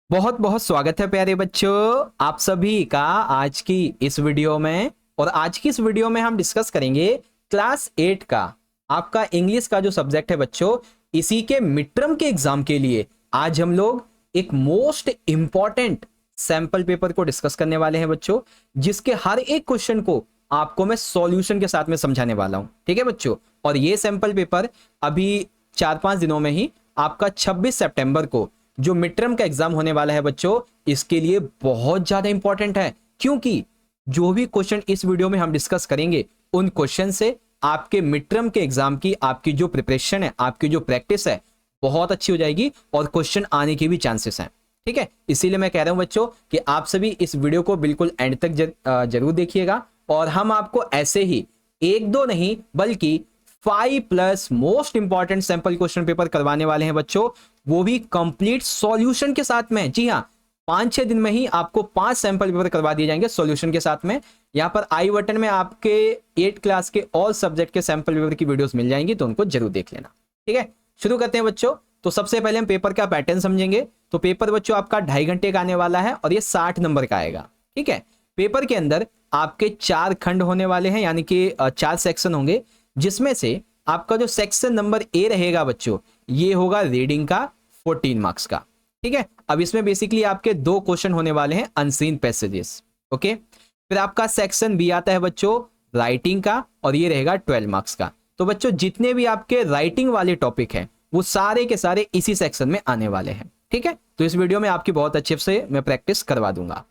बहुत बहुत स्वागत है प्यारे बच्चों आप सभी का आज की इस वीडियो में। और आज की इस वीडियो में हम डिस्कस करेंगे क्लास 8 का आपका इंग्लिश का जो सब्जेक्ट है बच्चों, इसी के मिड टर्म के एग्जाम के लिए आज हम लोग एक मोस्ट इंपॉर्टेंट सैंपल पेपर को डिस्कस करने वाले हैं बच्चों, जिसके हर एक क्वेश्चन को आपको मैं सॉल्यूशन के साथ में समझाने वाला हूं। ठीक है बच्चों, और ये सैंपल पेपर अभी 4-5 दिनों में ही आपका 26 सितंबर को जो मिड टर्म का एग्जाम होने वाला है बच्चों, इसके लिए बहुत ज्यादा इंपॉर्टेंट है। क्योंकि जो भी क्वेश्चन इस वीडियो में हम डिस्कस करेंगे उन क्वेश्चन से आपके मिड टर्म के एग्जाम की आपकी जो प्रिपरेशन है, आपकी जो प्रैक्टिस है, बहुत अच्छी हो जाएगी और क्वेश्चन आने के भी चांसेस हैं। ठीक है, इसीलिए मैं कह रहा हूं बच्चों कि आप सभी इस वीडियो को बिल्कुल एंड तक जरूर देखिएगा। और हम आपको ऐसे ही एक दो नहीं बल्कि 5+ most important sample question paper करवाने वाले हैं बच्चों, वो भी कंप्लीट सॉल्यूशन के साथ में। जी हाँ, 5-6 दिन में ही आपको 5 सैंपल पेपर करवा दिए जाएंगे सॉल्यूशन के साथ में। यहाँ पर आई बटन में आपके 8 क्लास के ऑल सब्जेक्ट के सैंपल पेपर की वीडियोस मिल जाएंगी, तो उनको जरूर देख लेना। ठीक है, शुरू करते हैं बच्चों। तो सबसे पहले हम पेपर का पैटर्न समझेंगे। तो पेपर बच्चों आपका 2.5 घंटे का आने वाला है और ये 60 नंबर का आएगा। ठीक है, पेपर के अंदर आपके 4 खंड होने वाले हैं, यानी कि 4 सेक्शन होंगे, जिसमें से आपका जो सेक्शन नंबर ए रहेगा बच्चों, ये होगा रीडिंग का 14 मार्क्स का। ठीक है, अब इसमें बेसिकली आपके 2 क्वेश्चन होने वाले हैं अनसीन पैसेजेस। ओके, फिर आपका सेक्शन बी आता है बच्चों राइटिंग का, और ये रहेगा 12 मार्क्स का। तो बच्चों जितने भी आपके राइटिंग वाले टॉपिक हैं वो सारे के सारे इसी सेक्शन में आने वाले हैं। ठीक है, तो इस वीडियो में आपकी बहुत अच्छे से मैं प्रैक्टिस करवा दूंगा।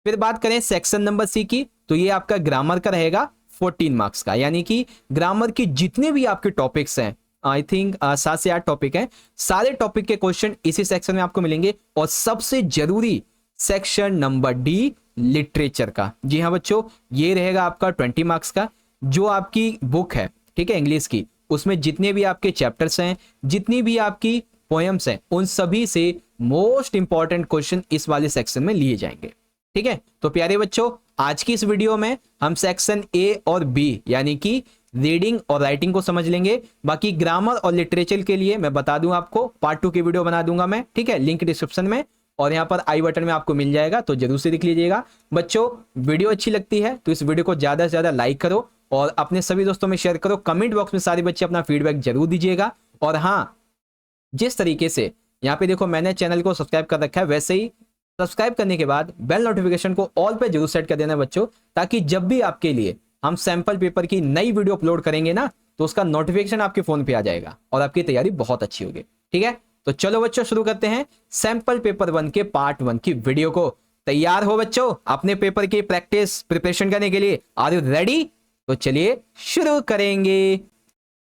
फिर बात करें सेक्शन नंबर सी की, तो ये आपका ग्रामर का रहेगा 14 मार्क्स का, यानी कि ग्रामर की जितने भी आपके टॉपिक्स हैं, आई थिंक 7 से 8 टॉपिक हैं, सारे टॉपिक के क्वेश्चन इसी सेक्शन में आपको मिलेंगे। और सबसे जरूरी सेक्शन नंबर डी लिटरेचर का, जी हाँ बच्चों, ये रहेगा आपका 20 मार्क्स का। जो आपकी बुक है, ठीक है, इंग्लिश की, उसमें जितने भी आपके चैप्टर्स हैं, जितनी भी आपकी पोएम्स हैं, उन सभी से मोस्ट इंपॉर्टेंट क्वेश्चन इस वाले सेक्शन में लिए जाएंगे। ठीक है, तो प्यारे बच्चों आज की इस वीडियो में हम सेक्शन ए और बी यानी कि रीडिंग और राइटिंग को समझ लेंगे। बाकी ग्रामर और लिटरेचर के लिए मैं बता दूं, आपको पार्ट 2 की वीडियो बना दूंगा मैं। ठीक है, लिंक डिस्क्रिप्शन में और यहाँ पर आई बटन में आपको मिल जाएगा, तो जरूर से देख लीजिएगा। बच्चों वीडियो अच्छी लगती है तो इस वीडियो को ज्यादा से ज्यादा लाइक करो और अपने सभी दोस्तों में शेयर करो। कमेंट बॉक्स में सारे बच्चे अपना फीडबैक जरूर दीजिएगा। और हाँ, जिस तरीके से यहाँ पे देखो मैंने चैनल को सब्सक्राइब कर रखा है, वैसे ही सब्सक्राइब करने के बाद बेल नोटिफिकेशन को ऑल पे जरूर सेट कर देना बच्चों, ताकि जब भी आपके लिए हम सैंपल पेपर की नई वीडियो अपलोड करेंगे ना, तो उसका नोटिफिकेशन आपके फोन पे आ जाएगा और आपकी तैयारी बहुत अच्छी होगी। ठीक है, तो चलो बच्चों शुरू करते हैं सैंपल पेपर 1 के पार्ट 1 की वीडियो को। तैयार हो बच्चों अपने पेपर की प्रैक्टिस प्रिपरेशन करने के लिए? Are you ready? तो चलिए शुरू करेंगे।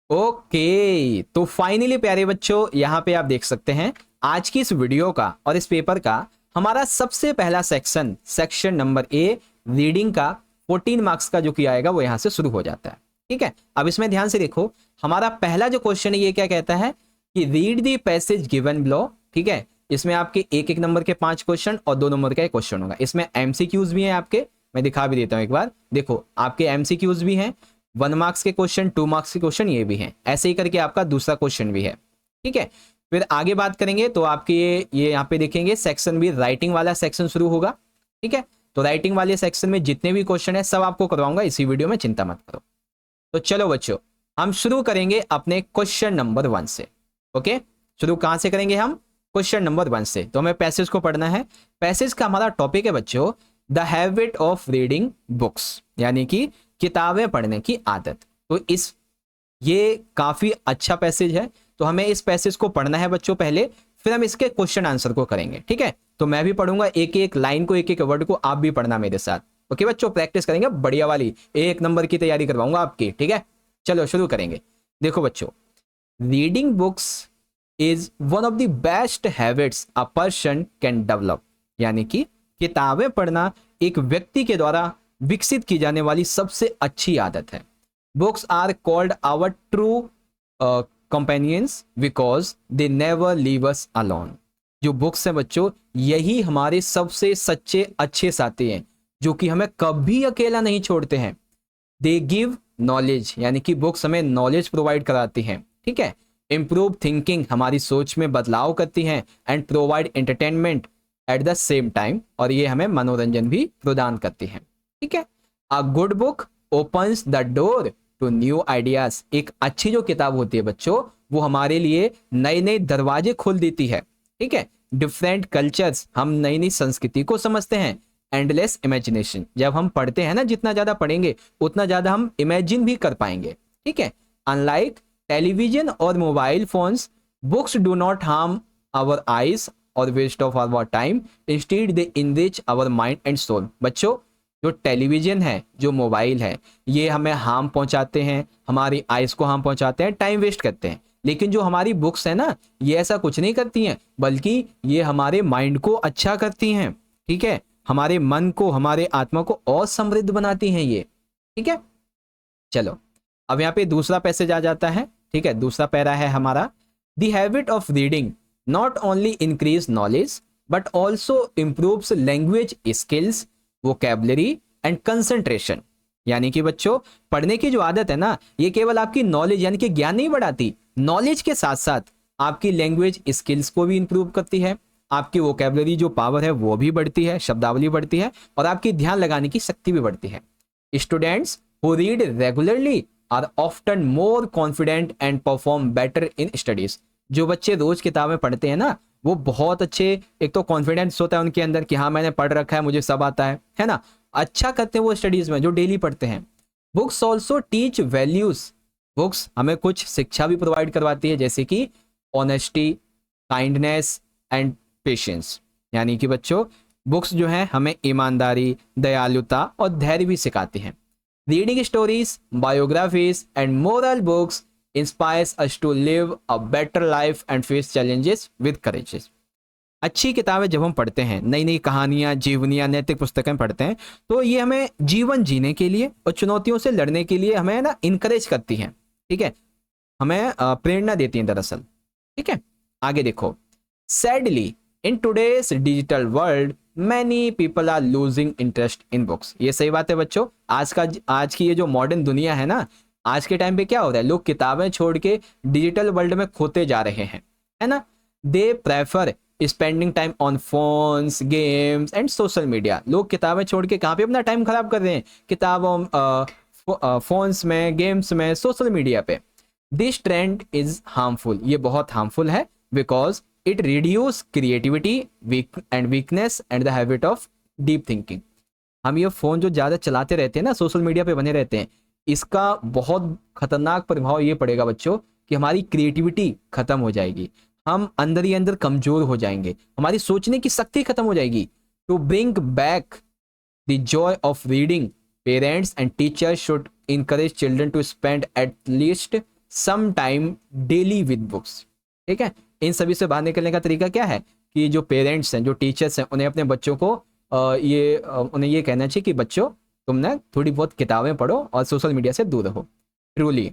ओके, तो फाइनली प्यारे बच्चों यहाँ पे आप देख सकते हैं आज की इस वीडियो का और इस पेपर का हमारा सबसे पहला section, section number A reading का 14 मार्क्स का जो किया आएगा वो यहां से शुरू हो जाता है। ठीक है, अब इसमें ध्यान से देखो, हमारा पहला जो क्वेश्चन है ये क्या कहता है कि read the passage given below. ठीक है, इसमें आपके एक एक नंबर के 5 क्वेश्चन और 2 नंबर का एक क्वेश्चन होगा। इसमें एमसीक्यूज भी हैं आपके, मैं दिखा भी देता हूं एक बार। देखो आपके एमसीक्यूज भी हैं, 1 मार्क्स के क्वेश्चन, 2 मार्क्स के क्वेश्चन ये भी हैं, ऐसे ही करके आपका दूसरा क्वेश्चन भी है। ठीक है, फिर आगे बात करेंगे तो आपके ये यहाँ पे देखेंगे सेक्शन भी राइटिंग वाला सेक्शन शुरू होगा। ठीक है, तो राइटिंग वाले सेक्शन में जितने भी क्वेश्चन है सब आपको करवाऊंगा इसी वीडियो में, चिंता मत करो। तो चलो बच्चों हम शुरू करेंगे अपने क्वेश्चन नंबर 1 से। ओके, शुरू कहां से करेंगे हम? क्वेश्चन नंबर 1 से। तो हमें पैसेज को पढ़ना है। पैसेज का हमारा टॉपिक है बच्चों the habit of reading books, यानी कि किताबें पढ़ने की आदत। तो ये काफी अच्छा पैसेज है, तो हमें इस पैसेज को पढ़ना है बच्चों पहले, फिर हम इसके क्वेश्चन आंसर को करेंगे। ठीक है, तो मैं भी पढ़ूंगा एक एक लाइन को, एक एक वर्ड को, आप भी पढ़ना मेरे साथ। ओके बच्चों, प्रैक्टिस करेंगे बढ़िया वाली, 1 नंबर की तैयारी करवाऊंगा आपकी। ठीक है, चलो शुरू करेंगे। देखो बच्चों, reading books is one of the best habits a person can develop, यानी कि किताबें पढ़ना एक व्यक्ति के द्वारा विकसित की जाने वाली सबसे अच्छी आदत है। Books are called our true companions because they never leave us alone. जो बुक्स हैं बच्चों, यही हमारे सबसे सच्चे अच्छे साथी हैं, जो कि हमें कभी अकेला नहीं छोड़ते हैं। दे गिव नॉलेज, यानी कि बुक्स हमें नॉलेज प्रोवाइड कराती हैं। ठीक है, इंप्रूव थिंकिंग, हमारी सोच में बदलाव करती हैं। And provide entertainment at the same time, और ये हमें मनोरंजन भी प्रदान करती है। ठीक है, a good book opens the door to new ideas. एक अच्छी जो किताब होती है बच्चों, वो हमारे लिए नए नए दरवाजे खोल देती है। ठीक है, डिफरेंट कल्चर्स, हम नई नई संस्कृति को समझते हैं। एंडलेस इमेजिनेशन, जब हम पढ़ते हैं ना, जितना ज्यादा पढ़ेंगे उतना ज्यादा हम इमेजिन भी कर पाएंगे। ठीक है, अनलाइक टेलीविजन और mobile phones, books do not harm our eyes और waste of our time, instead they enrich our mind and soul. बच्चों, जो टेलीविजन है, जो मोबाइल है, ये हमें हार्म पहुंचाते हैं, हमारी आइज को हार्म पहुंचाते हैं, टाइम वेस्ट करते हैं। लेकिन जो हमारी बुक्स है ना, ये ऐसा कुछ नहीं करती हैं, बल्कि ये हमारे माइंड को अच्छा करती हैं। ठीक है, हमारे मन को, हमारे आत्मा को और समृद्ध बनाती हैं ये। ठीक है, चलो अब यहाँ पे दूसरा पैसेज आ जाता है। ठीक है, दूसरा पैरा है हमारा, the habit of reading not only increase knowledge but also improves language skills, vocabulary and concentration. यानी कि बच्चों, पढ़ने की जो आदत है ना, ये केवल आपकी नॉलेज यानी कि ज्ञान नहीं बढ़ाती, नॉलेज के साथ साथ आपकी लैंग्वेज स्किल्स को भी इंप्रूव करती है, आपकी वोकैबुलरी जो पावर है वो भी बढ़ती है, शब्दावली बढ़ती है, और आपकी ध्यान लगाने की शक्ति भी बढ़ती है। Students who read regularly are often more confident and perform better in studies. जो बच्चे रोज किताबें पढ़ते हैं ना, वो बहुत अच्छे, एक तो कॉन्फिडेंस होता है उनके अंदर कि हाँ मैंने पढ़ रखा है, मुझे सब आता है ना, अच्छा करते हैं वो स्टडीज में जो डेली पढ़ते हैं। Books also teach values, books हमें कुछ शिक्षा भी प्रोवाइड करवाती है, जैसे कि ऑनेस्टी, काइंडनेस एंड पेशेंस। यानी कि बच्चों, बुक्स जो है हमें ईमानदारी, दयालुता और धैर्य भी सिखाती हैं। Reading stories, biographies and moral books inspires us to live a better life and face challenges with courage. अच्छी किताबें जब हम पढ़ते हैं, नई नई कहानियां, जीवनियां, नैतिक पुस्तकें पढ़ते हैं, तो ये हमें जीवन जीने के लिए और चुनौतियों से लड़ने के लिए हमें ना इनकरेज करती हैं। ठीक है, हमें प्रेरणा देती हैं दरअसल। ठीक है, आगे देखो, sadly in today's digital world many people are losing interest in books. ये सही बात है बच्चों, आज की ये जो मॉडर्न दुनिया है ना, आज के टाइम पे क्या हो रहा है, लोग किताबें छोड़ के डिजिटल वर्ल्ड में खोते जा रहे हैं, है ना। They prefer spending time on phones, games and social media. लोग किताबें छोड़ के कहाँ पे अपना टाइम खराब कर रहे हैं, किताबों, फोन्स में, गेम्स में, सोशल मीडिया पे। दिस ट्रेंड इज हार्मफुल, ये बहुत हार्मफुल है, because it reduce creativity and weakness and the habit of deep thinking. हम ये फोन जो ज्यादा चलाते रहते हैं ना, सोशल मीडिया पे बने रहते हैं, इसका बहुत खतरनाक प्रभाव ये पड़ेगा बच्चों कि हमारी क्रिएटिविटी खत्म हो जाएगी, हम अंदर ही अंदर कमजोर हो जाएंगे, हमारी सोचने की शक्ति खत्म हो जाएगी। To bring back the joy of reading, parents and teachers should encourage children to spend at least some time daily with books। ठीक है, इन सभी से बाहर निकलने का तरीका क्या है कि जो पेरेंट्स हैं, जो टीचर्स हैं, उन्हें अपने बच्चों को उन्हें ये कहना चाहिए कि बच्चों तुम ना थोड़ी बहुत किताबें पढ़ो और सोशल मीडिया से दूर रहो। ट्रूली,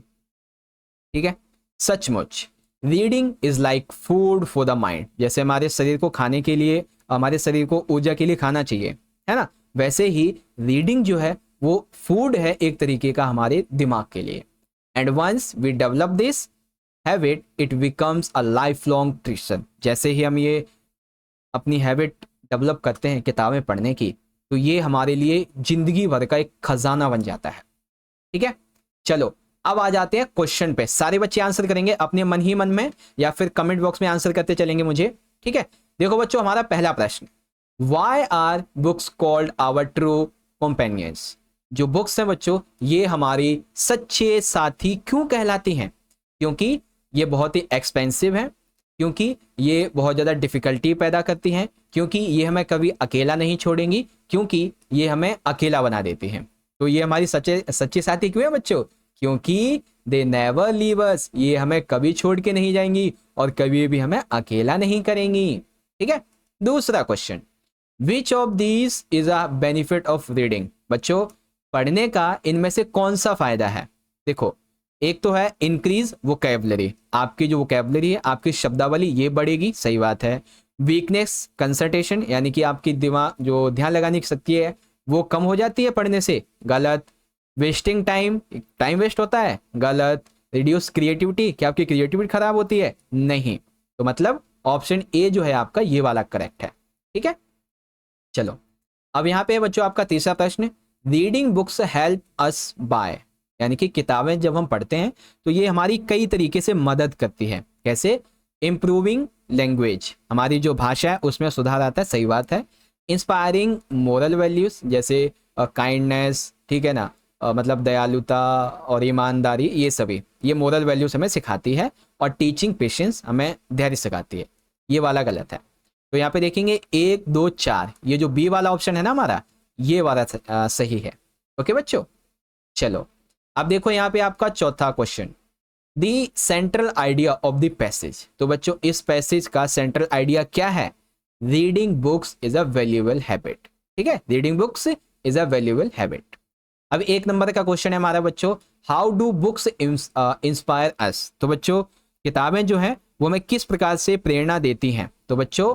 ठीक है, सचमुच reading is like food for the mind. जैसे हमारे शरीर को खाने के लिए, हमारे शरीर को ऊर्जा के लिए खाना चाहिए, है ना, वैसे ही रीडिंग जो है वो फूड है एक तरीके का हमारे दिमाग के लिए। And once we develop this habit it becomes a lifelong tradition. जैसे ही हम ये अपनी हैबिट डेवलप करते हैं किताबें पढ़ने की, तो ये हमारे लिए जिंदगी भर का एक खजाना बन जाता है। ठीक है, चलो अब आ जाते हैं क्वेश्चन पे। सारे बच्चे आंसर करेंगे अपने मन ही मन में या फिर कमेंट बॉक्स में आंसर करते चलेंगे मुझे। ठीक है, देखो बच्चों, हमारा पहला प्रश्न, why are books called our true companions. जो बुक्स हैं बच्चों, ये हमारी सच्चे साथी क्यों कहलाती हैं? क्योंकि ये बहुत ही एक्सपेंसिव है, क्योंकि ये बहुत ज़्यादा डिफिकल्टी पैदा करती हैं, क्योंकि ये हमें कभी अकेला नहीं छोड़ेंगी, क्योंकि ये हमें अकेला बना देती हैं। तो ये हमारी सच्चे साथी क्यों है बच्चों? क्योंकि दे नेवर लीव अस, ये हमें कभी छोड़ के नहीं जाएंगी और कभी भी हमें अकेला नहीं करेंगी। ठीक है, दूसरा question, which of these is a benefit of reading. बच्चों, पढ़ने का इनमें से कौन सा फायदा है? देखो, एक तो है इंक्रीज वोकैबुलरी, आपकी जो वोकैबुलरी है, आपकी शब्दावली ये बढ़ेगी, सही बात है। वीकनेस कंसंट्रेशन, यानी कि आपकी दिमाग जो ध्यान लगाने की शक्ति है वो कम हो जाती है पढ़ने से, गलत। वेस्टिंग टाइम, टाइम वेस्ट होता है, गलत। रिड्यूस क्रिएटिविटी, क्या आपकी क्रिएटिविटी खराब होती है? नहीं। तो मतलब ऑप्शन ए जो है आपका ये वाला करेक्ट है। ठीक है, चलो, अब यहाँ पे बच्चों आपका तीसरा प्रश्न, reading books help us by, यानी कि किताबें जब हम पढ़ते हैं तो ये हमारी कई तरीके से मदद करती है। कैसे? इम्प्रूविंग लैंग्वेज, हमारी जो भाषा है उसमें सुधार आता है, सही बात है। इंस्पायरिंग मोरल वैल्यूज, जैसे काइंडनेस, ठीक है ना, मतलब दयालुता और ईमानदारी, ये सभी ये मोरल वैल्यूज हमें सिखाती है। और टीचिंग पेशेंस, हमें धैर्य सिखाती है। ये वाला गलत है। तो यहाँ पे देखेंगे 1 2 4, ये जो बी वाला ऑप्शन है ना हमारा, ये वाला सही है। ओके बच्चों, चलो अब देखो यहाँ पे आपका चौथा question, the central idea of the passage. तो बच्चों इस पैसेज का सेंट्रल आइडिया क्या है? Reading books is a valuable habit. ठीक है, reading books is a valuable habit. अब 1 नंबर का क्वेश्चन है हमारा बच्चों, हाउ डू बुक्स इंस्पायर अस। तो बच्चों किताबें जो है वो हमें किस प्रकार से प्रेरणा देती हैं? तो बच्चों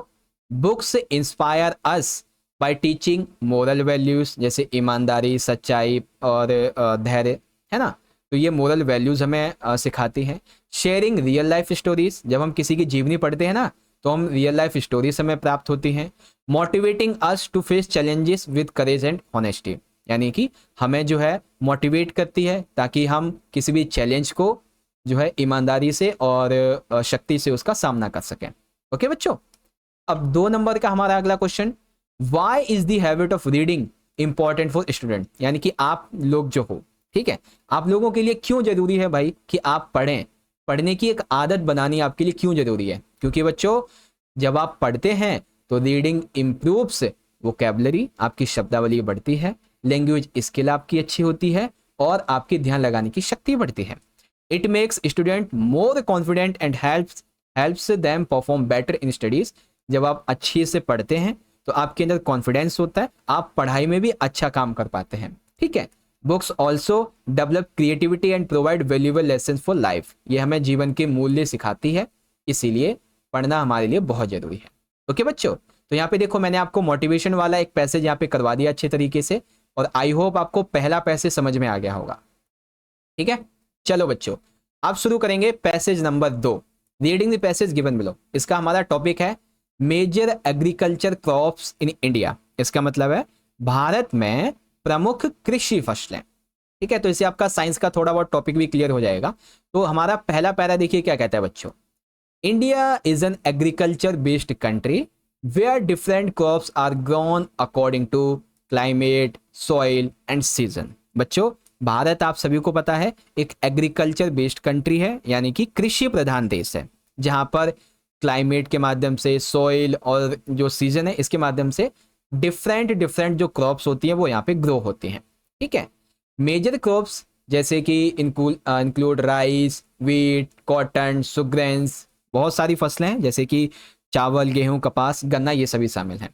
बुक्स इंस्पायर अस बाय टीचिंग मोरल वैल्यूज, जैसे ईमानदारी, सच्चाई और धैर्य, है ना। तो ये मोरल वैल्यूज हमें सिखाती हैं। शेयरिंग रियल लाइफ स्टोरीज, जब हम किसी की जीवनी पढ़ते हैं ना तो हम रियल लाइफ स्टोरीज हमें प्राप्त होती हैं। Motivating us to face challenges with courage and honesty, यानी कि हमें जो है मोटिवेट करती है ताकि हम किसी भी चैलेंज को जो है ईमानदारी से और शक्ति से उसका सामना कर सकें। ओके बच्चों, अब 2 नंबर का हमारा अगला question, why is the habit of reading important for student, यानी कि आप लोग जो हो, ठीक है, आप लोगों के लिए क्यों जरूरी है भाई कि आप पढ़ें? पढ़ने की एक आदत बनानी आपके लिए क्यों जरूरी है? क्योंकि बच्चों जब आप पढ़ते हैं तो रीडिंग इंप्रूव्स वोकैबुलरी, आपकी शब्दावली बढ़ती है, लैंग्वेज स्किल आपकी अच्छी होती है और आपकी ध्यान लगाने की शक्ति बढ़ती है। It makes student more confident and helps them perform better in studies. जब आप अच्छे से पढ़ते हैं तो आपके अंदर कॉन्फिडेंस होता है, आप पढ़ाई में भी अच्छा काम कर पाते हैं। ठीक है, books also develop creativity and provide valuable lesson for life, ये हमें जीवन के मूल्य सिखाती है, इसीलिए पढ़ना हमारे लिए बहुत जरूरी है। ओके बच्चों, तो यहाँ पे देखो मैंने आपको मोटिवेशन वाला एक पैसेज यहाँ पे करवा दिया अच्छे तरीके से, और आई होप आपको पहला पैसेज समझ में आ गया होगा। ठीक है, चलो बच्चों अब शुरू करेंगे passage number 2, reading the passage given below. इसका हमारा टॉपिक है major agriculture crops in India. इसका मतलब है भारत में प्रमुख कृषि फसलें। ठीक है, तो इससे आपका साइंस का थोड़ा बहुत टॉपिक भी क्लियर हो जाएगा। तो हमारा पहला पैरा देखिए क्या कहता है बच्चों, India is an agriculture based country where different crops are grown according to climate, soil and season. बच्चों भारत आप सभी को पता है एक एग्रीकल्चर बेस्ड कंट्री है, यानी कि कृषि प्रधान देश है, जहां पर क्लाइमेट के माध्यम से, सॉइल और जो सीजन है इसके माध्यम से डिफरेंट जो क्रॉप्स होती हैं वो यहाँ पे ग्रो होती हैं। ठीक है, मेजर क्रॉप्स जैसे कि इंक्लूड राइस, वीट, कॉटन, सुग्रेन्स, बहुत सारी फसलें हैं जैसे कि चावल, गेहूं, कपास, गन्ना, ये सभी शामिल हैं।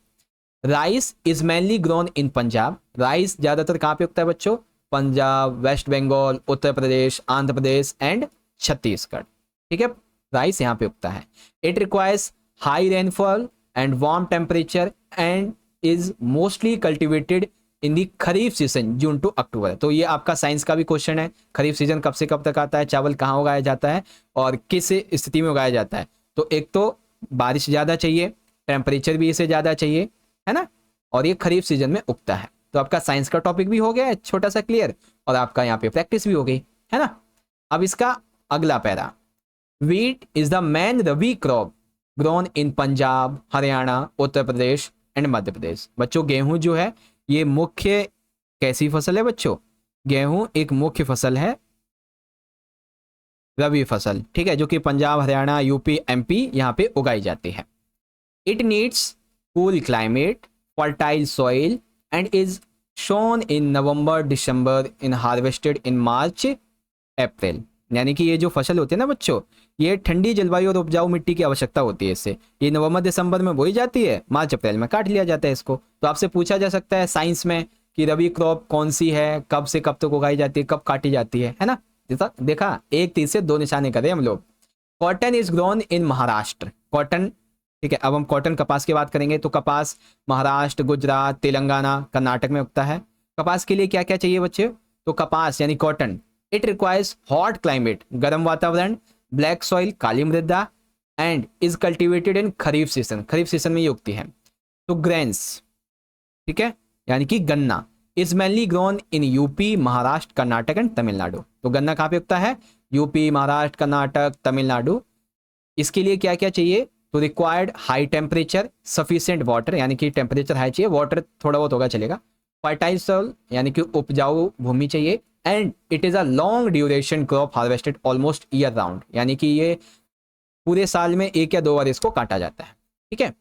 Rice is mainly grown in Punjab, rice ज्यादातर कहाँ पे उगता है बच्चों? Punjab, West Bengal, Uttar Pradesh, Andhra Pradesh and Chhattisgarh. ठीक है, राइस यहाँ पे उगता है। It requires high rainfall and warm temperature and is mostly cultivated in the kharif season June to October. तो ये आपका साइंस का भी क्वेश्चन है, खरीफ सीजन कब से कब तक आता है, चावल कहाँ उगाया जाता है और किस स्थिति में उगाया जाता है? तो एक तो बारिश ज़्यादा चाहिए, टेम्परेचर भी इसे ज़्यादा चाहिए, है ना, और ये खरीफ सीजन में उगता है। तो आपका साइंस का टॉपिक भी हो गया है छोटा सा क्लियर, और आपका यहाँ पे प्रैक्टिस भी हो गई, है ना। अब इसका अगला para, wheat is the main rabi crop grown in Punjab, Haryana, Uttar Pradesh and Madhya Pradesh. बच्चों गेहूं जो है ये मुख्य कैसी फसल है बच्चों? गेहूं एक मुख्य फसल है, रबी फसल, ठीक है, जो कि पंजाब, हरियाणा, यूपी, एमपी यहाँ पे उगाई जाती है। It needs cool climate, fertile soil and is sown in November December in harvested in March April. यानी कि ये जो फसल होती है ना बच्चों, ये ठंडी जलवायु और उपजाऊ मिट्टी की आवश्यकता होती है इससे। ये नवंबर दिसंबर में बोई जाती है, मार्च अप्रैल में काट लिया जाता है इसको। तो आपसे पूछा जा सकता है साइंस में कि रबी क्रॉप कौन सी है, कब से कब तक उगाई जाती है, कब काटी जाती है ना। देखा, 1 तीर से 2 निशाने करे हम लोग। Cotton is grown in Maharashtra, cotton, ठीक है। अब हम कॉटन कपास की बात करेंगे तो कपास महाराष्ट्र, गुजरात, तेलंगाना, कर्नाटक में उगता है। कपास के लिए क्या क्या चाहिए बच्चे? तो कपास यानी cotton, it requires hot climate, गर्म वातावरण, ब्लैक सॉइल, काली मृदा and is cultivated in kharif season, kharif season में ये उगती है। तो ग्रेन्स, ठीक है, यानी कि गन्ना is mainly grown in UP, Maharashtra, Karnataka and Tamil Nadu. तो गन्ना कहाँ पे उगता है? यूपी, महाराष्ट्र, कर्नाटक, तमिलनाडु। इसके लिए क्या क्या चाहिए? तो required high temperature, sufficient water, यानी कि टेम्परेचर हाई चाहिए, वाटर थोड़ा बहुत होगा चलेगा, फर्टाइल सॉइल यानी कि उपजाऊ भूमि चाहिए, and it is a long duration crop harvested almost year round, यानी कि ये पूरे साल में एक या दो बार इसको काटा जाता है। ठीक है,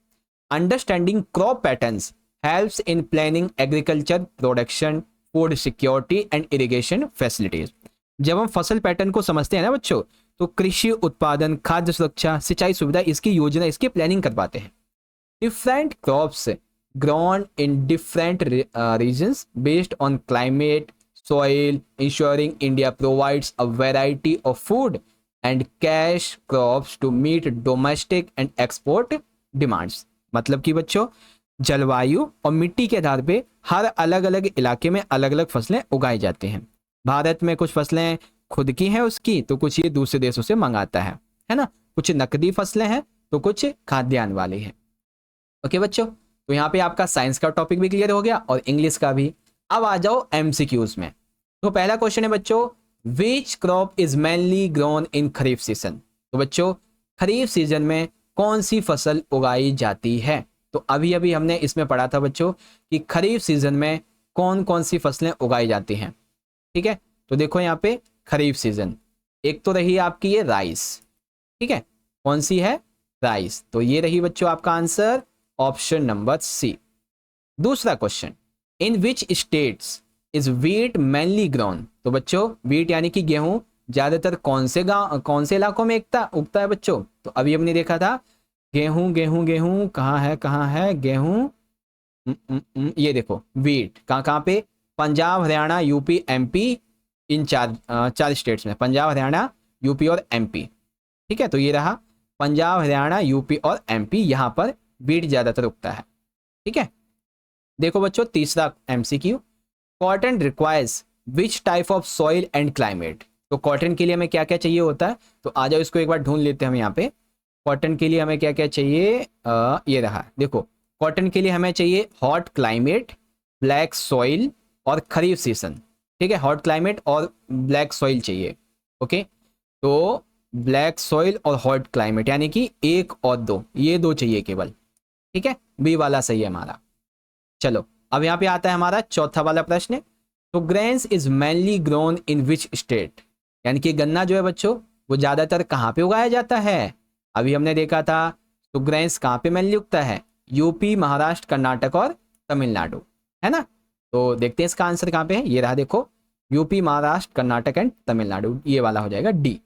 understanding crop patterns helps in planning agriculture production, food security and irrigation facilities. जब हम फसल पैटर्न को समझते हैं ना बच्चों, तो कृषि उत्पादन, खाद्य सुरक्षा, सिंचाई सुविधा, इसकी योजना, इसकी प्लानिंग कर पाते हैं। Different crops grown in different regions based on climate, soil, ensuring India provides a variety of food and cash crops to meet domestic and export demands। मतलब कि बच्चों जलवायु और मिट्टी के आधार पे हर अलग अलग इलाके में अलग अलग फसलें उगाई जाती हैं। भारत में कुछ फसलें खुद की हैं उसकी, तो कुछ ये दूसरे देशों से मंगाता है ना। कुछ नकदी फसलें हैं तो कुछ खाद्यान्न वाली हैं। ओके बच्चों, तो यहाँ पे आपका साइंस का टॉपिक भी क्लियर हो गया और इंग्लिश का भी। अब आ जाओ एमसीक्यूज में। तो पहला क्वेश्चन है बच्चों, which crop is mainly grown in kharif season. तो बच्चों खरीफ सीजन में कौन सी फसल उगाई जाती है? तो अभी अभी हमने इसमें पढ़ा था बच्चों कि खरीफ सीजन में कौन कौन सी फसलें उगाई जाती हैं। ठीक है, तो देखो यहाँ पे खरीफ सीजन, एक तो रही आपकी ये राइस। ठीक है, कौन सी है? राइस। तो ये रही बच्चों आपका आंसर, ऑप्शन नंबर सी। दूसरा question, in which states is wheat mainly grown. तो बच्चों व्हीट यानी कि गेहूं ज्यादातर कौन से इलाकों में उगता है बच्चों? तो अभी हमने देखा था गेहूं गेहूं गेहूं कहाँ है गेहूं, ये देखो व्हीट कहाँ पे, पंजाब, हरियाणा, यूपी, एमपी, इन चार स्टेट्स में, पंजाब, हरियाणा, यूपी और एमपी। ठीक है, तो ये रहा पंजाब, हरियाणा, यूपी और एमपी, यहाँ पर व्हीट ज्यादातर उगता है। ठीक है, देखो बच्चों तीसरा MCQ, cotton requires which type of soil and climate. तो कॉटन के लिए हमें क्या क्या चाहिए होता है? तो आ जाओ इसको एक बार ढूंढ लेते हैं हम यहाँ पे। कॉटन के लिए हमें क्या क्या चाहिए? ये रहा, देखो कॉटन के लिए हमें चाहिए हॉट क्लाइमेट, ब्लैक सॉइल और खरीफ सीजन। ठीक है, हॉट क्लाइमेट और ब्लैक सॉइल चाहिए। ओके, तो ब्लैक सॉइल और हॉट क्लाइमेट यानी कि एक और दो, ये दो चाहिए केवल। ठीक है, बी वाला सही है हमारा। चलो अब यहाँ पे आता है हमारा चौथा वाला प्रश्न। तो grains is mainly grown in which state, यानी कि गन्ना जो है बच्चों वो ज्यादातर कहाँ पे उगाया जाता है? अभी हमने देखा था, तो ग्रेन्स कहाँ पे मेनली उगता है? यूपी, महाराष्ट्र, कर्नाटक और तमिलनाडु, है ना। तो देखते हैं इसका आंसर कहाँ पे है। ये रहा देखो, यूपी, महाराष्ट्र, कर्नाटक एंड तमिलनाडु, ये वाला हो जाएगा डी।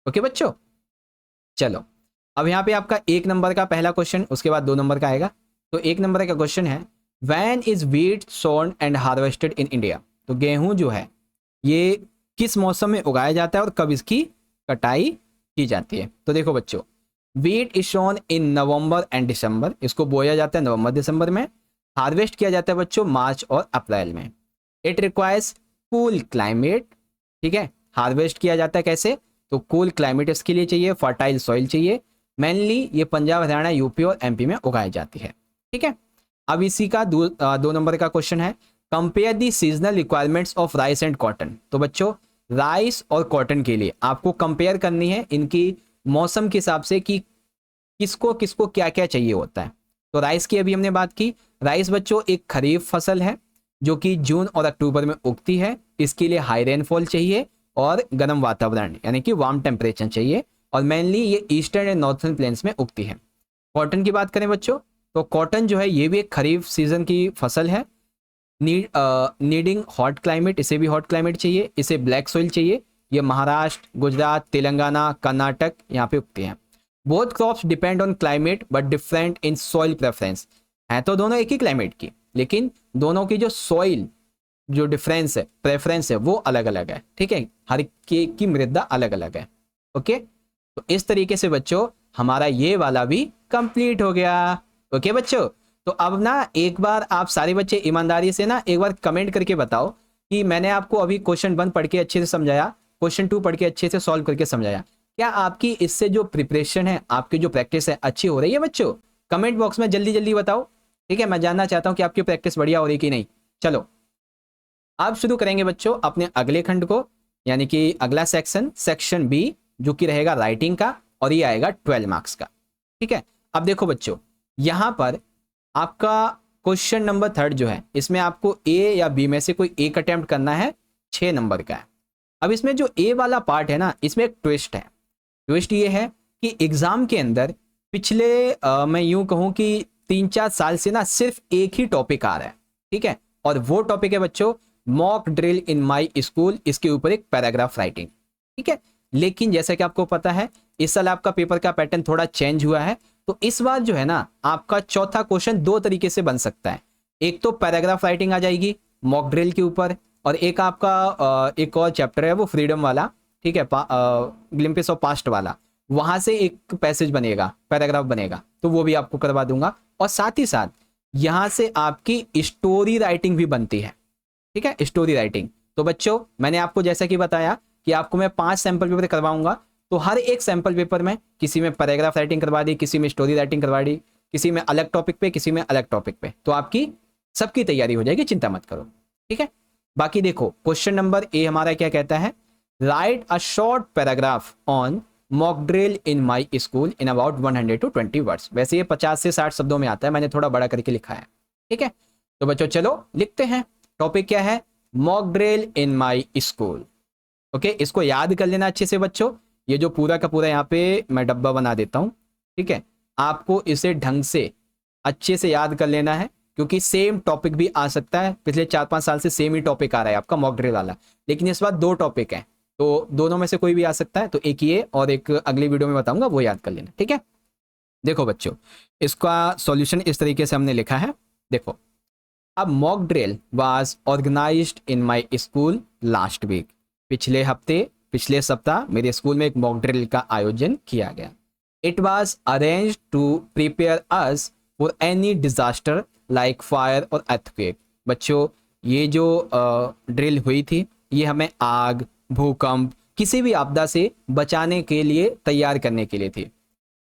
ओके बच्चों, चलो अब यहाँ पे आपका एक नंबर का पहला क्वेश्चन, उसके बाद 2 नंबर का आएगा। तो एक नंबर का क्वेश्चन है, when is wheat sown and harvested in India. तो गेहूं जो है ये किस मौसम में उगाया जाता है और कब इसकी कटाई की जाती है? तो देखो बच्चों, wheat is sown in November and December, इसको बोया जाता है नवंबर दिसंबर में। हार्वेस्ट किया जाता है बच्चों मार्च और अप्रैल में। It requires cool climate. ठीक है, हार्वेस्ट किया जाता है कैसे? तो कूल क्लाइमेट इसके लिए चाहिए, फर्टाइल सॉइल चाहिए। मेनली ये पंजाब, हरियाणा, यूपी और एमपी में उगाई जाती है। ठीक है, अब इसी का 2 नंबर का क्वेश्चन है, compare the seasonal requirements of rice and cotton. तो बच्चों राइस और कॉटन के लिए आपको कंपेयर करनी है इनकी मौसम के हिसाब से कि किसको किसको क्या क्या चाहिए होता है। तो राइस की अभी हमने बात की। राइस बच्चों एक खरीफ फसल है जो कि जून और अक्टूबर में उगती है। इसके लिए हाई रेनफॉल चाहिए और गर्म वातावरण यानी कि वार्म टेम्परेचर चाहिए, और मेनली ये ईस्टर्न एंड नॉर्थर्न प्लेन्स में उगती है। कॉटन की बात करें बच्चों, तो कॉटन जो है ये भी एक खरीफ सीजन की फसल है। नीडिंग हॉट क्लाइमेट, इसे भी हॉट क्लाइमेट चाहिए। इसे ब्लैक सॉइल चाहिए। ये महाराष्ट्र, गुजरात, तेलंगाना, कर्नाटक यहाँ पे उगते हैं। Both crops depend on climate but different in soil preference. है तो दोनों एक ही क्लाइमेट की, लेकिन दोनों की जो सॉइल जो डिफरेंस है, प्रेफरेंस है, वो अलग अलग है। ठीक है, हर की मृदा अलग अलग है। ओके, तो इस तरीके से बच्चों हमारा ये वाला भी कंप्लीट हो गया। ओके बच्चों, तो अब ना एक बार आप सारे बच्चे ईमानदारी से ना एक बार कमेंट करके बताओ कि मैंने आपको अभी क्वेश्चन 1 पढ़ के अच्छे से समझाया, क्वेश्चन 2 पढ़ के अच्छे से सॉल्व करके समझाया, क्या आपकी इससे जो प्रिपरेशन है, आपकी जो प्रैक्टिस है अच्छी हो रही है बच्चों? कमेंट बॉक्स में जल्दी जल्दी बताओ। ठीक है, मैं जानना चाहता हूं कि आपकी प्रैक्टिस बढ़िया हो रही कि नहीं। चलो अब शुरू करेंगे बच्चों अपने अगले खंड को, यानी कि अगला सेक्शन, सेक्शन बी, जो कि रहेगा राइटिंग का, और ये आएगा 12 मार्क्स का। ठीक है, अब देखो बच्चों, यहां पर आपका क्वेश्चन नंबर 3 जो है, इसमें आपको ए या बी में से कोई एक अटेम्प्ट करना है, 6 नंबर का है। अब इसमें जो ए वाला पार्ट है ना, इसमें एक ट्विस्ट है। ट्विस्ट ये है कि एग्जाम के अंदर पिछले मैं यूं कहूं कि 3-4 साल से ना सिर्फ एक ही टॉपिक आ रहा है। ठीक है, और वो टॉपिक है बच्चों mock drill in my school, इसके ऊपर एक पैराग्राफ राइटिंग। ठीक है, लेकिन जैसा कि आपको पता है इस साल आपका पेपर का पैटर्न थोड़ा चेंज हुआ है, तो इस बार जो है ना आपका चौथा क्वेश्चन 2 तरीके से बन सकता है। एक तो पैराग्राफ राइटिंग आ जाएगी मॉक ड्रिल के ऊपर, और एक आपका एक और चैप्टर है वो फ्रीडम वाला, ठीक है, ग्लिम्पिस ऑफ पास्ट वाला, वहां से एक पैसेज बनेगा, पैराग्राफ बनेगा, तो वो भी आपको करवा दूंगा। और साथ ही साथ यहां से आपकी स्टोरी राइटिंग भी बनती है। ठीक है, स्टोरी राइटिंग। तो बच्चों मैंने आपको जैसा कि बताया कि आपको मैं 5 सैंपल पेपर करवाऊंगा, तो हर एक सैंपल पेपर में किसी में पैराग्राफ राइटिंग करवा दी, किसी में स्टोरी राइटिंग करवा दी, किसी में अलग टॉपिक पे, किसी में अलग टॉपिक पे, तो आपकी सबकी तैयारी हो जाएगी, चिंता मत करो। ठीक है, बाकी देखो क्वेश्चन नंबर ए हमारा क्या कहता है, write a short paragraph on mock drill in my school in about 100 to 20 words. वैसे ये 50 से 60 शब्दों में आता है, मैंने थोड़ा बड़ा करके लिखा है। ठीक है, तो बच्चों चलो लिखते हैं। टॉपिक क्या है, mock drill in my school. Okay, इसको याद कर लेना अच्छे से बच्चों, ये जो पूरा का पूरा यहाँ पे मैं डब्बा बना देता हूँ। ठीक है, आपको इसे ढंग से अच्छे से याद कर लेना है, क्योंकि सेम टॉपिक भी आ सकता है। पिछले 4-5 साल से सेम ही टॉपिक आ रहा है आपका मॉक ड्रिल वाला, लेकिन इस बार 2 टॉपिक हैं, तो दोनों में से कोई भी आ सकता है। तो एक ये और एक अगली वीडियो में बताऊंगा, वो याद कर लेना। ठीक है, देखो बच्चों इसका सॉल्यूशन इस तरीके से हमने लिखा है। देखो, अब mock drill was organised in my school last week. पिछले हफ्ते, पिछले सप्ताह मेरे स्कूल में एक मॉक ड्रिल का आयोजन किया गया। It was arranged to prepare us for any disaster like fire और अर्थक्वेक। बच्चों ये जो ड्रिल हुई थी, ये हमें आग, भूकंप, किसी भी आपदा से बचाने के लिए तैयार करने के लिए थी।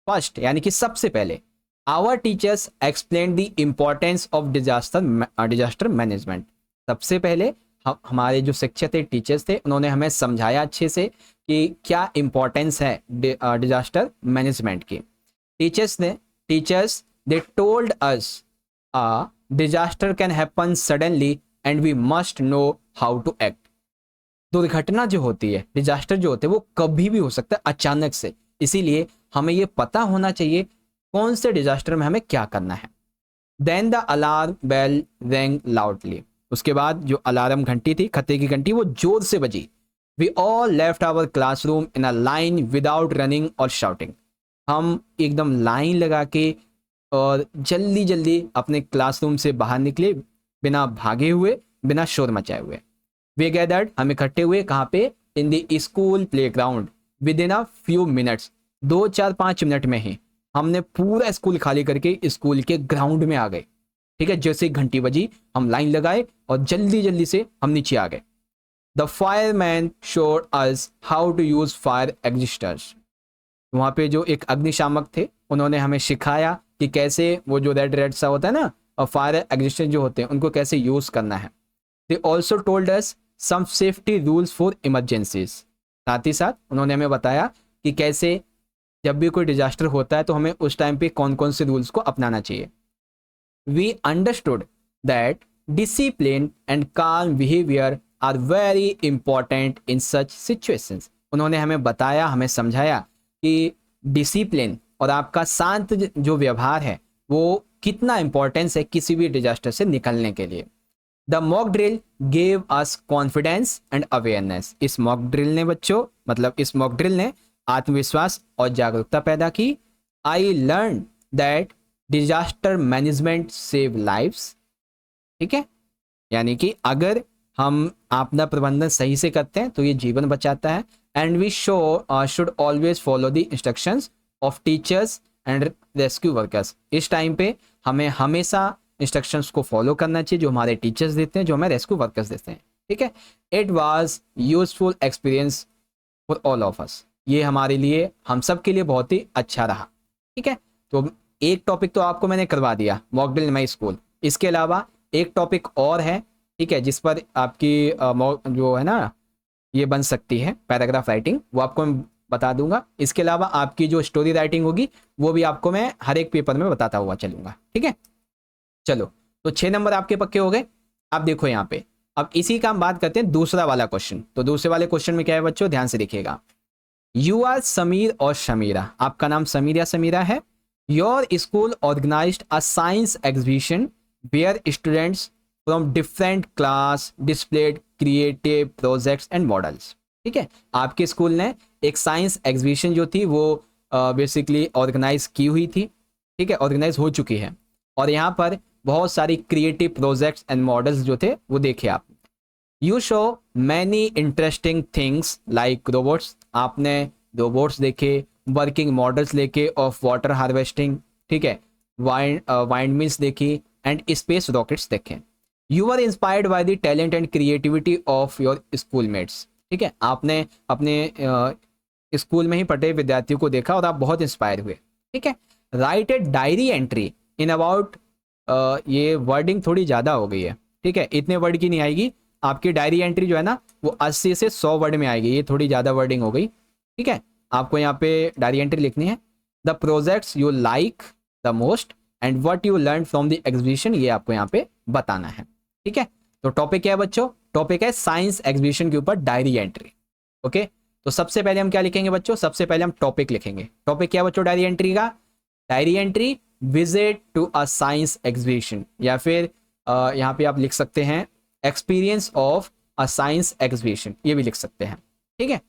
फर्स्ट यानी कि सबसे पहले our teachers explain the importance of disaster management. सबसे पहले हमारे जो शिक्षक थे, टीचर्स थे, उन्होंने हमें समझाया अच्छे से कि क्या इंपॉर्टेंस है डिजास्टर मैनेजमेंट की। Teachers they told us a disaster can happen suddenly and we must know how to act. दुर्घटना जो होती है, डिजास्टर जो होते हैं, वो कभी भी हो सकता है अचानक से, इसीलिए हमें ये पता होना चाहिए कौन से डिजास्टर में हमें क्या करना है। Then the alarm bell rang loudly. उसके बाद जो अलार्म घंटी थी, खतरे की घंटी, वो जोर से बजी। We all left our classroom in a line without running और शाउटिंग। हम एकदम लाइन लगा के और जल्दी जल्दी अपने क्लासरूम से बाहर निकले, बिना भागे हुए, बिना शोर मचाए हुए। वे गैदर्ड, हम इकट्ठे हुए, कहाँ पे, in the school play ground with in a few minutes. 2-4-5 minute में ही हमने पूरा स्कूल खाली करके स्कूल के ग्राउंड में आ गए। ठीक है, जैसे घंटी बजी हम लाइन लगाए और जल्दी जल्दी से हम नीचे आ गए। The fireman showed us how to use fire extinguishers. वहां पे जो एक अग्निशामक थे, उन्होंने हमें सिखाया कि कैसे वो जो रेड रेड सा होता है ना, और फायर एग्जिस्टर जो होते हैं, उनको कैसे यूज करना है। They also told us some safety rules for emergencies. साथ ही साथ उन्होंने हमें बताया कि कैसे जब भी कोई डिजास्टर होता है तो हमें उस टाइम पे कौन कौन से रूल्स को अपनाना चाहिए। We understood that discipline and calm behaviour are very important in such situations. उन्होंने हमें बताया, हमें समझाया कि डिसिप्लिन और आपका शांत जो व्यवहार है वो कितना इंपॉर्टेंस है किसी भी डिजास्टर से निकलने के लिए। The mock drill gave us confidence and awareness. इस मॉक ड्रिल ने बच्चों, मतलब इस मॉक ड्रिल ने आत्मविश्वास और जागरूकता पैदा की। I learn that disaster management save lives. ठीक है, यानी कि अगर हम आपदा प्रबंधन सही से करते हैं तो ये जीवन बचाता है। And we should always follow the instructions of teachers and rescue workers. इस टाइम पे हमें हमेशा इंस्ट्रक्शंस को फॉलो करना चाहिए जो हमारे टीचर्स देते हैं, जो हमें रेस्क्यू वर्कर्स देते हैं। ठीक है, it was useful experience for all of us. ये हमारे लिए, हम सब के लिए बहुत ही अच्छा रहा। ठीक है, तो एक टॉपिक तो आपको मैंने करवा दिया, mock drill in my school. इसके अलावा एक टॉपिक और है, ठीक है, जिस पर आपकी जो है ना ये बन सकती है पैराग्राफ राइटिंग, वो आपको मैं बता दूंगा। इसके अलावा आपकी जो स्टोरी राइटिंग होगी वो भी आपको मैं हर एक पेपर में बताता हुआ चलूंगा, ठीक है। चलो, तो 6 नंबर आपके पक्के हो गए। अब देखो यहाँ पे, अब इसी का हम बात करते हैं दूसरा वाला क्वेश्चन। तो दूसरे वाले क्वेश्चन में क्या है बच्चों, ध्यान से देखिएगा। यू आर समीर और शमीरा, आपका नाम समीर या समीरा है। Your school organised a science exhibition where students from different class displayed creative projects and models. ठीक है, आपके स्कूल ने एक साइंस एग्जीबिशन जो थी वो बेसिकली ऑर्गेनाइज की हुई थी, ठीक है, ऑर्गेनाइज हो चुकी है। और यहाँ पर बहुत सारी क्रिएटिव प्रोजेक्ट्स एंड मॉडल्स जो थे वो देखे आप। You saw many interesting things like robots, आपने रोबोट्स देखे, वर्किंग मॉडल्स लेके ऑफ वाटर हार्वेस्टिंग, ठीक है, वाइंड मिल्स देखी एंड स्पेस रॉकेट्स देखे। You are inspired by the talent and creativity of your schoolmates, ठीक है, आपने अपने स्कूल में ही पढ़े विद्यार्थियों को देखा और आप बहुत इंस्पायर हुए, ठीक है। Write a diary entry in about, ये वर्डिंग थोड़ी ज़्यादा हो गई है, ठीक है, इतने वर्ड की नहीं आएगी आपकी डायरी एंट्री जो है ना, वो 80 से 100 वर्ड में आएगी, ये थोड़ी ज़्यादा वर्डिंग हो गई, ठीक है। आपको यहाँ पे डायरी एंट्री लिखनी है। The projects you like the most and what you learn from the exhibition, ये आपको यहाँ पे बताना है, ठीक है। तो टॉपिक क्या है बच्चों, टॉपिक है साइंस एग्जीबिशन के ऊपर डायरी एंट्री, ओके। तो सबसे पहले हम क्या लिखेंगे बच्चों, सबसे पहले हम टॉपिक लिखेंगे। टॉपिक क्या है बच्चों डायरी एंट्री का, diary entry visit to a science exhibition, या फिर यहाँ पे आप लिख सकते हैं experience of a science exhibition, ये भी लिख सकते हैं, ठीक है।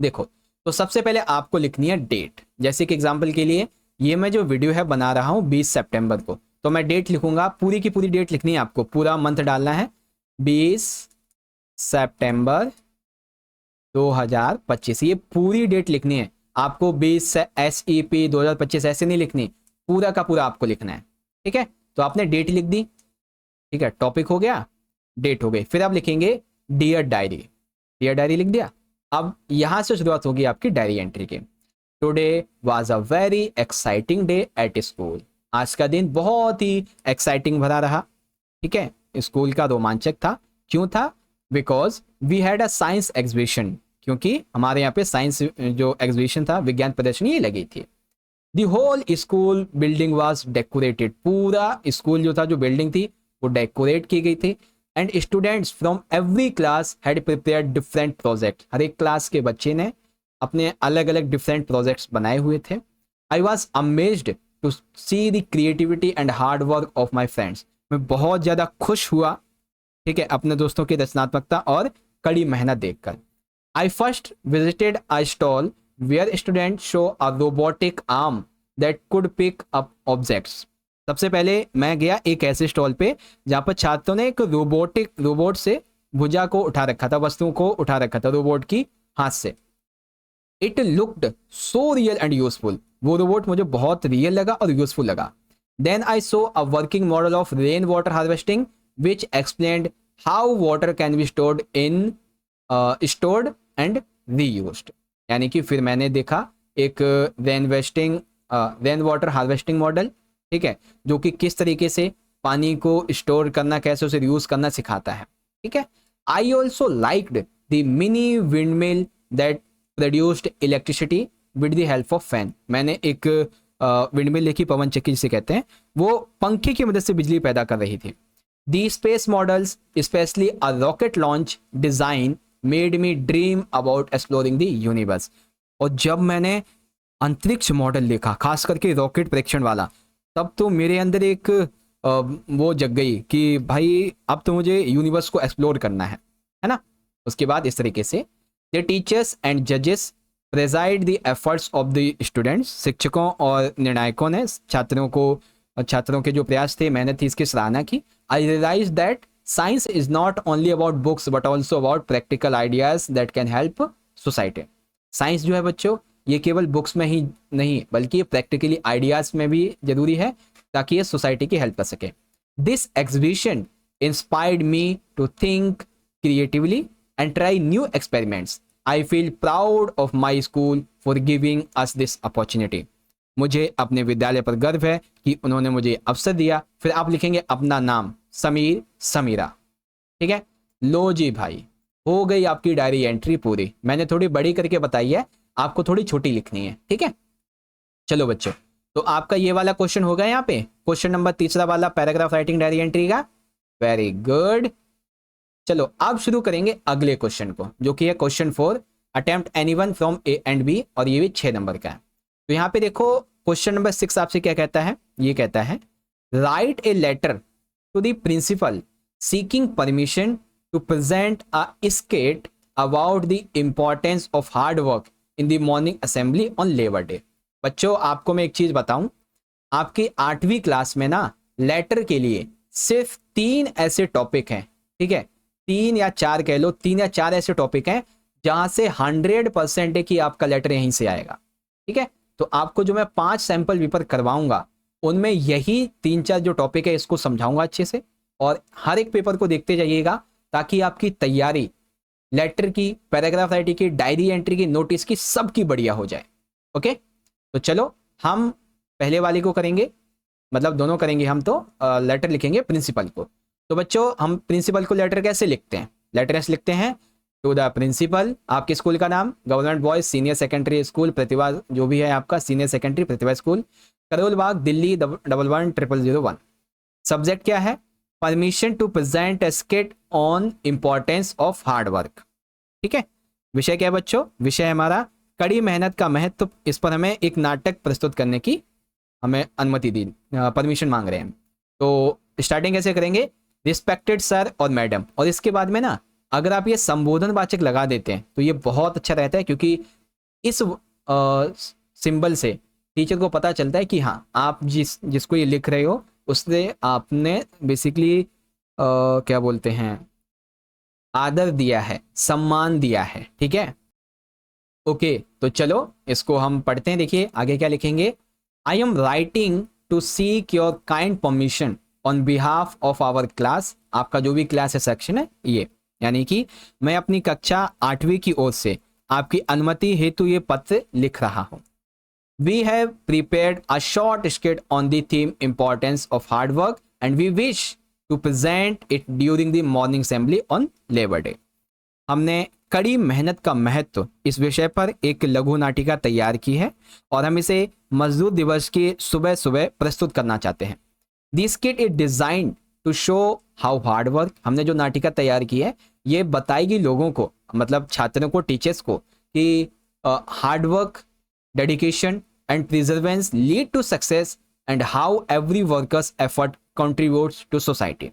देखो, तो सबसे पहले आपको लिखनी है डेट। जैसे कि एग्जांपल के लिए ये मैं जो वीडियो है बना रहा हूँ 20 सितंबर को, तो मैं डेट लिखूंगा, पूरी की पूरी डेट लिखनी है आपको, पूरा मंथ डालना है, 20 सितंबर 2025, ये पूरी डेट लिखनी है आपको। 20 SEP 2025 ऐसे नहीं लिखनी, पूरा का पूरा आपको लिखना है, ठीक है। तो आपने डेट लिख दी, ठीक है, टॉपिक हो गया, डेट हो गई। फिर आप लिखेंगे डियर डायरी, डियर डायरी लिख दिया। अब यहां से शुरुआत होगी आपकी डायरी एंट्री की। Today was a very exciting day at school, आज का दिन बहुत ही एक्साइटिंग भरा रहा, ठीक है, स्कूल का रोमांचक था। क्यों था, because we had a science exhibition, क्योंकि हमारे यहाँ पे साइंस जो एग्जीबिशन था, विज्ञान प्रदर्शनी, ये लगी थी। The whole school building was decorated, पूरा स्कूल जो था, जो बिल्डिंग थी वो डेकोरेट की गई थी। And students from every class had prepared different project, हर एक क्लास के बच्चे ने अपने अलग अलग डिफरेंट प्रोजेक्ट्स बनाए हुए थे। I was amazed to see the creativity and hard work of my friends, मैं बहुत ज़्यादा खुश हुआ, ठीक है, अपने दोस्तों की रचनात्मकता और कड़ी मेहनत देखकर। I first visited a stall where student show a robotic arm that could pick up objects, सबसे पहले मैं गया एक ऐसे स्टॉल पे जहाँ पर छात्रों ने एक रोबोट से भुजा को उठा रखा था, वस्तुओं को उठा रखा था रोबोट की हाथ से। It looked so real and useful, वो रोबोट मुझे बहुत रियल लगा और यूजफुल लगा। Then I saw a working model of rain water harvesting which explained how water can be stored and reused, यानी कि फिर मैंने देखा एक रेन वाटर हार्वेस्टिंग मॉडल, ठीक है, जो कि किस तरीके से पानी को स्टोर करना, कैसे उसे यूज करना सिखाता है, ठीक है। I also liked the mini wind mill that produced electricity with the help of fan, मैंने एक विंड मिल देखी, पवन चक्की जिसे कहते हैं, वो पंखे की मदद से बिजली पैदा कर रही थी। The space models specially a rocket launch design made me dream about exploring the universe, और जब मैंने अंतरिक्ष मॉडल देखा, खास करके रॉकेट प्रेक्षण वाला, तब तो मेरे अंदर एक वो जग गई कि भाई अब तो मुझे यूनिवर्स को एक्सप्लोर करना है ना। उसके बाद इस तरीके से द टीचर्स एंड जजेस praised the efforts of the students, शिक्षकों और निर्णायकों ने छात्रों के जो प्रयास थे, मेहनत थी, इसकी सराहना की। I realise that science is not only about books but also about practical ideas that can help society, science जो है बच्चों ये केवल बुक्स में ही नहीं बल्कि ये प्रैक्टिकली आइडियाज में भी जरूरी है, ताकि ये सोसाइटी की हेल्प कर सके। This exhibition inspired me to think creatively and try new experiments. I feel proud of my school for giving us this opportunity. मुझे अपने विद्यालय पर गर्व है कि उन्होंने मुझे अवसर दिया। फिर आप लिखेंगे अपना नाम, समीर, समीरा। ठीक है, लो जी भाई, हो गई आपकी डायरी एंट्री पूरी। मैंने थोड़ी बड़ी करके बताई है, आपको थोड़ी छोटी लिखनी है। ठीक है, चलो बच्चों, तो आपका ये वाला क्वेश्चन होगा यहाँ पे, क्वेश्चन नंबर तीसरा वाला पैराग्राफ राइटिंग डायरी एंट्री का। Very good. चलो अब शुरू करेंगे अगले क्वेश्चन को, जो कि है question 4, attempt anyone from A and B, और ये भी 6 नंबर का है। तो यहाँ पे देखो क्वेश्चन नंबर 6 आपसे क्या कहता है, ये कहता है write a letter to the principal seeking permission to present a skit about the importance of hard work in the morning assembly on Labour Day. बच्चों आपको मैं एक चीज बताऊं, आपकी 8वीं क्लास में ना लेटर के लिए सिर्फ 3 ऐसे टॉपिक हैं। ठीक है, 3 या 4 कह लो, 3 या 4 ऐसे टॉपिक हैं जहां से 100% है कि आपका लेटर यहीं से आएगा। ठीक है, तो आपको जो मैं 5 सैंपल पेपर करवाऊंगा उनमें यही 3-4 जो टॉपिक है इसको समझाऊंगा अच्छे से, और हर एक पेपर को देखते जाइएगा ताकि आपकी तैयारी लेटर की, पैराग्राफ राइटिंग की, डायरी एंट्री की, नोटिस की, सबकी बढ़िया हो जाए। ओके, तो चलो हम पहले वाले को करेंगे, मतलब दोनों करेंगे हम। तो लेटर लिखेंगे प्रिंसिपल को। तो बच्चों हम प्रिंसिपल को लेटर कैसे लिखते हैं, लेटर ऐसे लिखते हैं, टू द प्रिंसिपल, आपके स्कूल का नाम government boys senior secondary school Pratibha, जो भी है आपका senior secondary Pratibha school, Karol Bagh, Delhi 111001। Subject क्या है, permission to present a skit on importance of hard work. ठीक है, विषय क्या है बच्चों, विषय है हमारा कड़ी मेहनत का महत्व। इस पर हमें एक नाटक प्रस्तुत करने की हमें अनुमति दी, परमिशन मांग रहे हैं। तो स्टार्टिंग कैसे करेंगे, रिस्पेक्टेड सर और मैडम, और इसके बाद में ना अगर आप ये संबोधन वाचक लगा देते हैं तो ये बहुत अच्छा रहता है, क्योंकि इस सिंबल से टीचर को पता चलता है कि हाँ आप जिसको ये लिख रहे हो उसने आपने बेसिकली क्या बोलते हैं, आदर दिया है, सम्मान दिया है। ठीक है, ओके, तो चलो इसको हम पढ़ते हैं। देखिए आगे क्या लिखेंगे, I am writing to seek your kind permission on behalf of our class. आपका जो भी क्लास है सेक्शन है ये, यानी कि मैं अपनी कक्षा 8वीं की ओर से आपकी अनुमति हेतु ये पत्र लिख रहा हूं। We have prepared a short skit on the theme importance of hard work and we wish to present it during the morning assembly on Labour Day. हमने कड़ी मेहनत का महत्व इस विषय पर एक लघु नाटिका तैयार की है और हम इसे मजदूर दिवस के सुबह सुबह प्रस्तुत करना चाहते हैं। This skit is designed to show how hard work, हमने जो नाटिका तैयार की है ये बताएगी लोगों को, मतलब छात्रों को, टीचर्स को, कि hard work, dedication and perseverance lead to success and how every worker's effort contributes to society.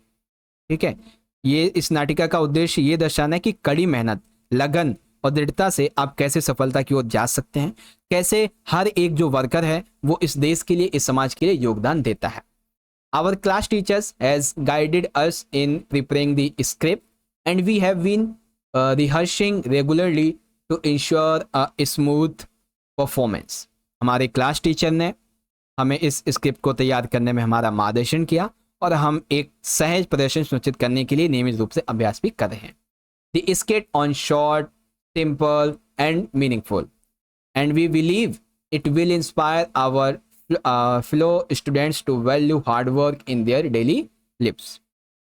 ठीक है, ये इस नाटिका का उद्देश्य ये दर्शाना है कि कड़ी मेहनत, लगन और दृढ़ता से आप कैसे सफलता की ओर जा सकते हैं, कैसे हर एक जो वर्कर है वो इस देश के लिए, इस समाज के लिए योगदान देता है। Our class teachers has guided us in preparing the script and we have been rehearsing regularly to ensure a smooth performance. हमारे क्लास टीचर ने हमें इस स्क्रिप्ट को तैयार करने में हमारा मार्गदर्शन किया और हम एक सहज प्रदर्शन सुनिश्चित करने के लिए नियमित रूप से अभ्यास भी कर रहे हैं। The skit on short, simple and meaningful and we believe it will inspire our fellow students to value hard work in their daily lives.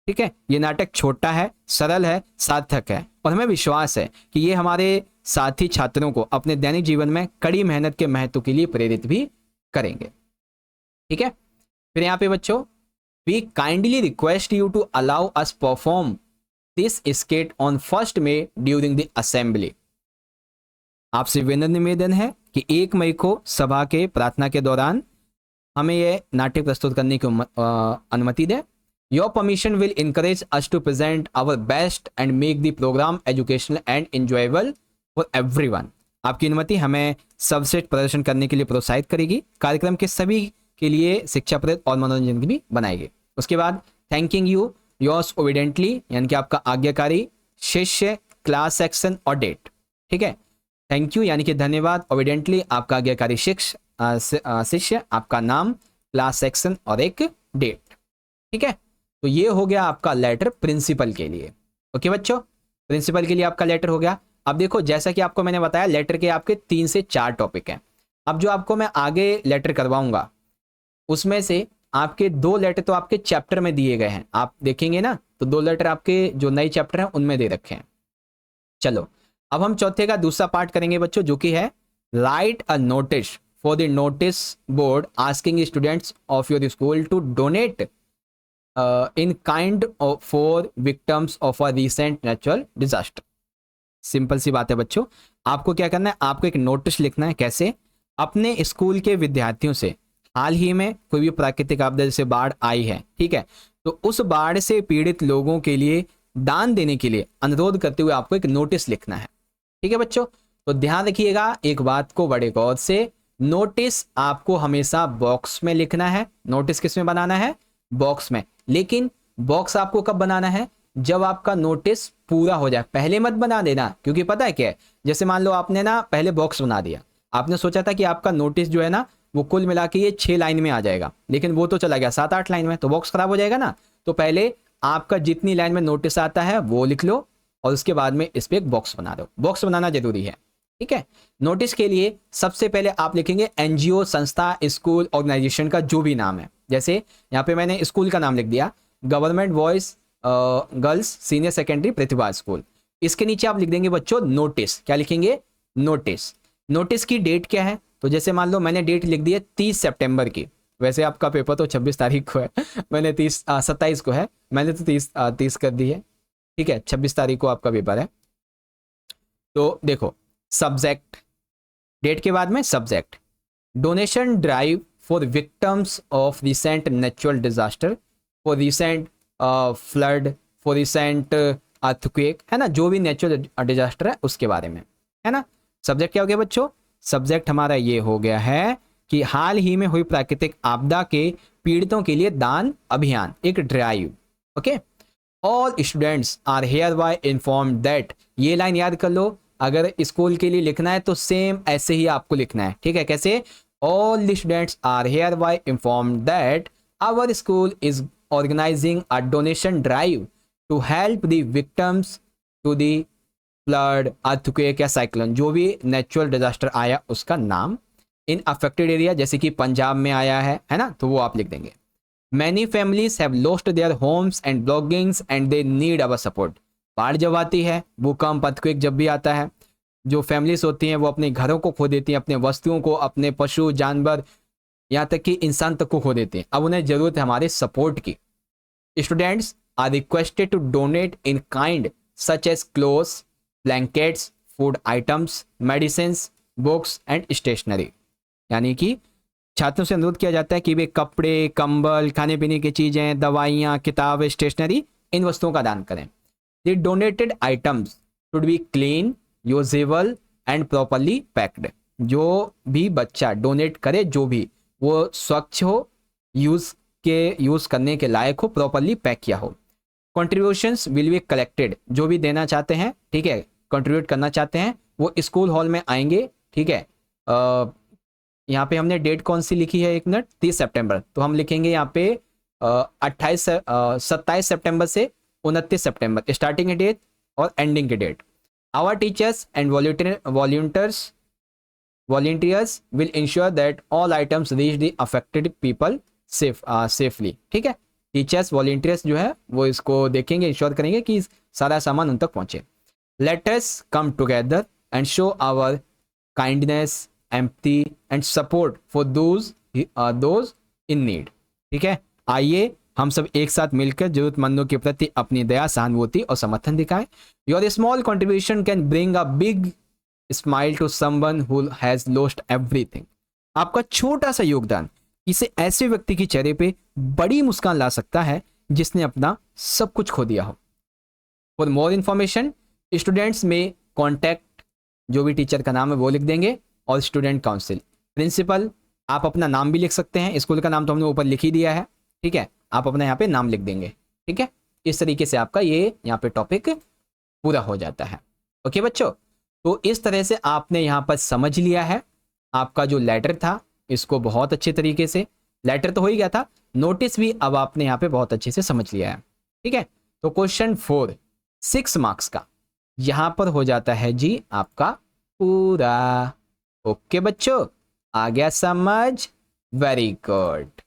ठीक है, ये नाटक छोटा है, सरल है, सार्थक है और हमें विश्वास है कि ये हमारे साथी छात्रों को अपने दैनिक जीवन में कड़ी मेहनत के महत्व के लिए प्रेरित भी करेंगे। ठीक है, फिर यहाँ पे बच्चों, we kindly request you to allow us perform this skit on 1st May during the assembly. आपसे विनम्र निवेदन है कि 1 मई को सभा के प्रार्थना के दौरान हमें यह नाटक प्रस्तुत करने की अनुमति दें। Your permission will encourage us to present our best and make the programme educational and enjoyable for everyone. आपकी अनुमति हमें सर्वश्रेष्ठ प्रदर्शन करने के लिए प्रोत्साहित करेगी, कार्यक्रम के सभी के लिए शिक्षाप्रद और मनोरंजन भी बनाएगी। उसके बाद थैंकिंग यू योर्स ओबिडेंटली, यानी कि आपका आज्ञाकारी शिष्य, क्लास सेक्शन और डेट। ठीक है, थैंक यू यानी कि धन्यवाद, ओबिडेंटली आपका आज्ञाकारी शिष्य, आपका नाम, क्लास सेक्शन और एक डेट। ठीक है, तो ये हो गया आपका लेटर प्रिंसिपल के लिए। ओके बच्चों, प्रिंसिपल के लिए आपका लेटर हो गया। अब देखो, जैसा कि आपको मैंने बताया लेटर के आपके 3 से 4 टॉपिक हैं। अब जो आपको मैं आगे लेटर करवाऊंगा उसमें से आपके 2 लेटर तो आपके चैप्टर में दिए गए हैं, आप देखेंगे ना, तो 2 लेटर आपके जो नए चैप्टर हैं उनमें दे रखे हैं। चलो अब हम चौथे का दूसरा पार्ट करेंगे बच्चों, जो कि है write a notice for the notice board asking students of your school to donate in kind for victims of a recent natural disaster. Simple सी बात है बच्चों, आपको क्या करना है, आपको एक नोटिस लिखना है। कैसे? अपने स्कूल के विद्यार्थियों से हाल ही में कोई भी प्राकृतिक आपदा जैसे बाढ़ आई है, ठीक है, तो उस बाढ़ से पीड़ित लोगों के लिए दान देने के लिए अनुरोध करते हुए आपको एक नोटिस लिखना है। ठीक है बच्चों, तो ध्यान रखिएगा एक बात को बड़े गौर से, नोटिस आपको हमेशा बॉक्स में लिखना है। नोटिस किस में बनाना है? बॉक्स में। लेकिन बॉक्स आपको कब बनाना है? जब आपका नोटिस पूरा हो जाए, पहले मत बना देना, क्योंकि पता है क्या है, जैसे मान लो आपने ना पहले बॉक्स बना दिया, आपने सोचा था कि आपका नोटिस जो है ना वो कुल मिला के ये 6 लाइन में आ जाएगा, लेकिन वो तो चला गया 7-8 लाइन में, तो बॉक्स खराब हो जाएगा ना। तो पहले आपका जितनी लाइन में नोटिस आता है वो लिख लो और उसके बाद में इस पे एक बॉक्स बना दो। बॉक्स बनाना जरूरी है, ठीक है। नोटिस के लिए सबसे पहले आप लिखेंगे एनजीओ, संस्था, स्कूल, ऑर्गेनाइजेशन का जो भी नाम है। जैसे यहाँ पे मैंने स्कूल का नाम लिख दिया, government boys girls senior secondary Pratibha school. इसके नीचे आप लिख देंगे बच्चों नोटिस। क्या लिखेंगे? नोटिस। नोटिस की डेट क्या है? तो जैसे मान लो मैंने डेट लिख दी है 30 सितंबर की, वैसे आपका पेपर तो 26 तारीख को है मैंने 27 को है, मैंने तो 30 कर दी है, ठीक है। 26 तारीख को आपका पेपर है। तो देखो सब्जेक्ट, डेट के बाद में subject, donation drive for victims of recent natural disaster, for recent flood, for recent earthquake, है ना, जो भी नेचुरल डिजास्टर है उसके बारे में, है ना। सब्जेक्ट क्या हो गया बच्चों? सब्जेक्ट हमारा ये हो गया है कि हाल ही में हुई प्राकृतिक आपदा के पीड़ितों के लिए दान अभियान, एक drive. Okay, all students are hereby informed that, ये लाइन याद कर लो, अगर स्कूल के लिए लिखना है तो सेम ऐसे ही आपको लिखना है, ठीक है। कैसे? All the students are hereby informed that our school is organising a donation drive to help the victims to the flood, earthquake या साइक्लोन, जो भी नेचुरल डिजास्टर आया उसका नाम, इन अफेक्टेड एरिया, जैसे कि पंजाब में आया है ना, तो वो आप लिख देंगे। Many families have lost their homes and belongings and they need our support. बाढ़ जब आती है, भूकंप, अर्थक्वेक जब भी आता है, जो फैमिलीज होती हैं वो अपने घरों को खो देती हैं, अपने वस्तुओं को, अपने पशु जानवर, यहाँ तक कि इंसान तक को खो देते हैं। अब उन्हें जरूरत है हमारे सपोर्ट की। Students are requested to donate in kind such as clothes, blankets, food items, medicine, books and stationery. यानी कि छात्रों से अनुरोध किया जाता है कि वे कपड़े, कंबल, खाने पीने की चीजें, दवाइयाँ, किताब, स्टेशनरी, इन वस्तुओं का दान करें। The donated items should be clean, usable and properly packed. जो भी बच्चा डोनेट करे, जो भी, वो स्वच्छ हो, यूज करने के लायक हो, प्रॉपरली पैक किया हो। कॉन्ट्रीब्यूशंस विल बी कलेक्टेड, जो भी देना चाहते हैं, ठीक है, कंट्रीब्यूट करना चाहते हैं, वो स्कूल हॉल में आएंगे, ठीक है। यहाँ पे हमने डेट कौन सी लिखी है, 1 मिनट, 30 सितंबर, तो हम लिखेंगे यहाँ पे 27 सितंबर से 29 सितंबर स्टार्टिंग डेट और एंडिंग की date. Our teachers and volunteers will ensure that all items reach the affected people safely, ठीक है। टीचर्स, वॉलंटियर्स जो है वो इसको देखेंगे, इंश्योर करेंगे कि सारा सामान उन तक पहुंचे। Let us come together and show our kindness, empathy and support for those in need, ठीक है। आइए हम सब एक साथ मिलकर जरूरतमंदों के प्रति अपनी दया, सहानुभूति और समर्थन दिखाएं। Your small contribution can bring a big smile to someone who has lost everything. आपका छोटा सा योगदान किसी ऐसे व्यक्ति के चेहरे पे बड़ी मुस्कान ला सकता है जिसने अपना सब कुछ खो दिया हो। फॉर मोर इन्फॉर्मेशन स्टूडेंट्स में कॉन्टैक्ट, जो भी टीचर का नाम है वो लिख देंगे, और स्टूडेंट काउंसिल, प्रिंसिपल, आप अपना नाम भी लिख सकते हैं, स्कूल का नाम तो हमने ऊपर लिख ही दिया है, ठीक है, आप अपना यहाँ पे नाम लिख देंगे, ठीक है। इस तरीके से आपका ये यहाँ पे टॉपिक पूरा हो जाता है। ओके बच्चों, तो इस तरह से आपने यहाँ पर समझ लिया है आपका जो लेटर था, इसको बहुत अच्छे तरीके से, लेटर तो हो ही गया था, नोटिस भी अब आपने यहाँ पे बहुत अच्छे से समझ लिया है, ठीक है। तो क्वेश्चन 4 6 मार्क्स का यहाँ पर हो जाता है जी आपका पूरा। ओके बच्चों, आ गया समझ? Very good.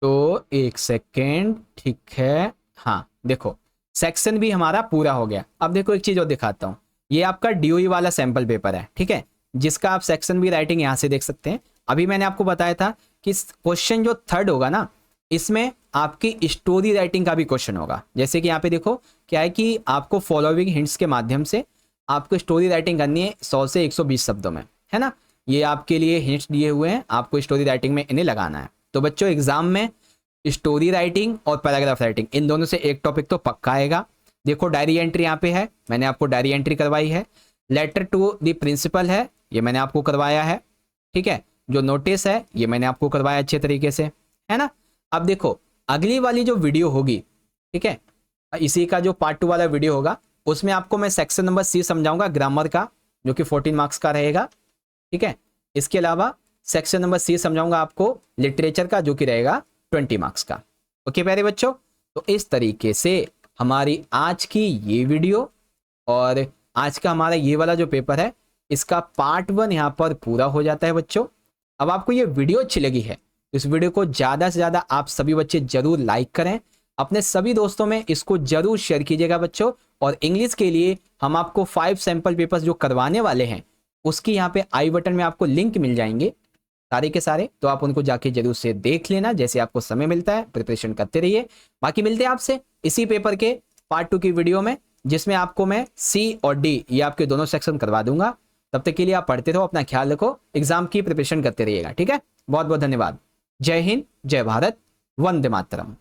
तो एक सेकेंड, ठीक है। हाँ देखो, सेक्शन भी हमारा पूरा हो गया। अब देखो एक चीज और दिखाता हूं, ये आपका डीओई वाला सैंपल पेपर है, ठीक है, जिसका आप सेक्शन भी राइटिंग यहां से देख सकते हैं। अभी मैंने आपको बताया था कि क्वेश्चन जो थर्ड होगा ना, इसमें आपकी स्टोरी राइटिंग का भी क्वेश्चन होगा। जैसे कि यहाँ पे देखो क्या है कि आपको फॉलोइंग हिंट्स के माध्यम से आपको स्टोरी राइटिंग करनी है 100 से 120 शब्दों में, है ना। ये आपके लिए हिंट्स दिए हुए हैं, आपको स्टोरी राइटिंग में इन्हें लगाना है। तो बच्चों एग्जाम में स्टोरी राइटिंग और पैराग्राफ राइटिंग इन दोनों से एक टॉपिक तो पक्का आएगा। देखो डायरी एंट्री यहाँ पे है, मैंने आपको डायरी एंट्री करवाई है। लेटर टू द प्रिंसिपल है, ये मैंने आपको करवाया है, ठीक है। जो नोटिस है ये मैंने आपको करवाया अच्छे तरीके से, है ना। अब देखो अगली वाली जो वीडियो होगी, ठीक है, इसी का जो पार्ट 2 वाला वीडियो होगा, उसमें आपको मैं सेक्शन नंबर सी समझाऊंगा ग्रामर का, जो कि 14 मार्क्स का रहेगा, ठीक है। इसके अलावा सेक्शन नंबर सी समझाऊंगा आपको लिटरेचर का, जो कि रहेगा 20 मार्क्स का। ओके प्यारे बच्चों, तो इस तरीके से हमारी आज की ये वीडियो और आज का हमारा ये वाला जो पेपर है, इसका पार्ट 1 यहाँ पर पूरा हो जाता है बच्चों। अब आपको ये वीडियो अच्छी लगी है, इस वीडियो को ज़्यादा से ज़्यादा आप सभी बच्चे जरूर लाइक करें, अपने सभी दोस्तों में इसको जरूर शेयर कीजिएगा बच्चों। और इंग्लिश के लिए हम आपको 5 सैंपल पेपर्स जो करवाने वाले हैं, उसकी यहाँ पे आई बटन में आपको लिंक मिल जाएंगे सारे के सारे, तो आप उनको जाके जरूर से देख लेना, जैसे आपको समय मिलता है प्रिपरेशन करते रहिए। बाकी मिलते हैं आपसे इसी पेपर के पार्ट 2 की वीडियो में, जिसमें आपको मैं सी और डी ये आपके दोनों सेक्शन करवा दूंगा। तब तक के लिए आप पढ़ते रहो, अपना ख्याल रखो, एग्जाम की प्रिपरेशन करते रहिएगा, ठीक है। बहुत बहुत धन्यवाद। जय हिंद, जय भारत, वंदे मातरम।